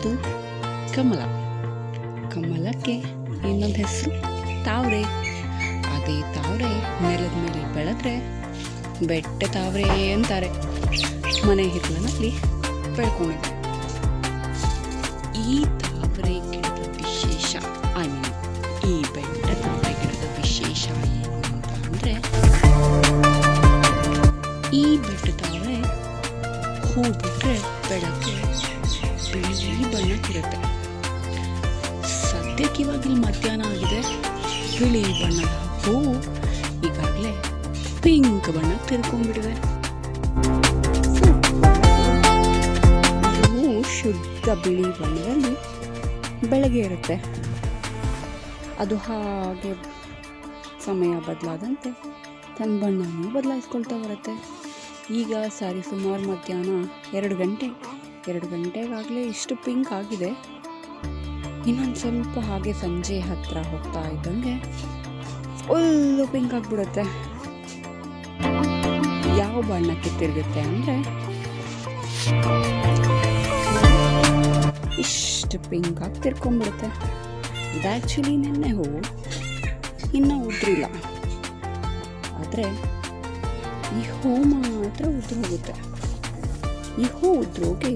ಅದು ಕಮಲ. ಕಮಲಕ್ಕೆ ಇನ್ನೊಂದು ಹೆಸರು ತಾವರೆ. ಅದೇ ತಾವರೆ ನೆಲದ ಮೇಲೆ ಬೆಳೆದ್ರೆ ಬೆಟ್ಟ ತಾವರೆ ಅಂತಾರೆ. ಮನೆ ಹಿತ್ತಲಿನಲ್ಲಿ ಬೆಳ್ಕೊಂಡಿದೆ. ಈ ತಾವರೆ ಗಿಡದ ವಿಶೇಷ, ಈ ಬೆಟ್ಟ ತಾವರೆ ಗಿಡದ ವಿಶೇಷ ಏನು ಅಂತ ಅಂದರೆ, ಈ ಬೆಟ್ಟ ತಾವರೆ ಹೂ ಬಿಟ್ಟರೆ ಬೆಳಗ್ಗೆ ಬಿಳಿ ಬಣ್ಣಕ್ಕಿರುತ್ತೆ. ಸದ್ಯಕ್ಕೆ ಇವಾಗಿಲ್ಲಿ ಮಧ್ಯಾಹ್ನ ಆಗಿದೆ. ಬಿಳಿ ಬಣ್ಣದ ಹೂವು ಈಗಾಗಲೇ ಪಿಂಕ್ ಬಣ್ಣ ತಿರ್ಕೊಂಡ್ಬಿಟ್ಟಿದೆ. ಹೂವು ಶುದ್ಧ ಬಿಳಿ ಬಣ್ಣದಲ್ಲಿ ಬೆಳಗ್ಗೆ ಇರುತ್ತೆ. ಅದು ಹಾಗೆ ಸಮಯ ಬದಲಾದಂತೆ ತನ್ನ ಬಣ್ಣವನ್ನು ಬದಲಾಯಿಸ್ಕೊಳ್ತಾ ಬರುತ್ತೆ. ಈಗ ಸುಮಾರು ಮಧ್ಯಾಹ್ನ 2 ಗಂಟೆಗಾಗಲೇ ಇಷ್ಟು ಪಿಂಕ್ ಆಗಿದೆ. ಇನ್ನೊಂದು ಸ್ವಲ್ಪ ಹಾಗೆ ಸಂಜೆ ಹತ್ರ ಹೋಗ್ತಾ ಇದ್ದಂಗೆ ಫುಲ್ಲು ಪಿಂಕ್ ಆಗಿಬಿಡುತ್ತೆ. ಯಾವ ಬಣ್ಣಕ್ಕೆ ತಿರುಗುತ್ತೆ ಅಂದರೆ, ಇಷ್ಟು ಪಿಂಕ್ ಆಗಿ ತಿರ್ಕೊಂಡ್ಬಿಡುತ್ತೆ. ಇದು ಆ್ಯಕ್ಚುಲಿ ನೆನ್ನೆ ಹೂವು, ಇನ್ನೂ ಉದ್ರಿಲ್ಲ. ಆದರೆ ಈ ಹೂ ಮಾತ್ರ ಉದುರು ಹೋಗುತ್ತೆ. ಈ ಹೂ ಉದ್ರೋಗಿ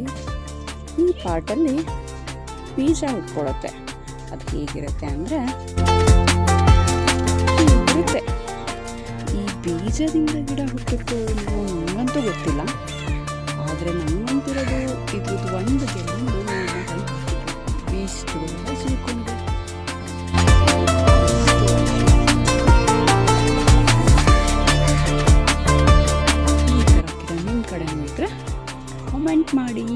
ಈ ಪಾಟಲ್ಲಿ ಬೀಜ ಉಟ್ಕೊಳ್ಳುತ್ತೆ. ಅದು ಹೇಗಿರುತ್ತೆ ಅಂದರೆ, ಇರುತ್ತೆ. ಈ ಬೀಜದಿಂದ ಗಿಡ ಹುಟ್ಟುತ್ತೋ ಇಲ್ವೋ ನನಗಂತೂ ಗೊತ್ತಿಲ್ಲ. ಆದರೆ ನನಗಂತಿರೋದು ಇದ್ರದ್ದು ಒಂದು ಗೆಲ್ಲನ್ನು ಬೀಜಗಳೆಲ್ಲ ಸಿಕ್ಕೊಂಡಿದೆ. ಈ ಥರ ಗಿಡ ನಿಮ್ಮ ಕಡೆ ಇದ್ದರೆ ಕಮೆಂಟ್ ಮಾಡಿ.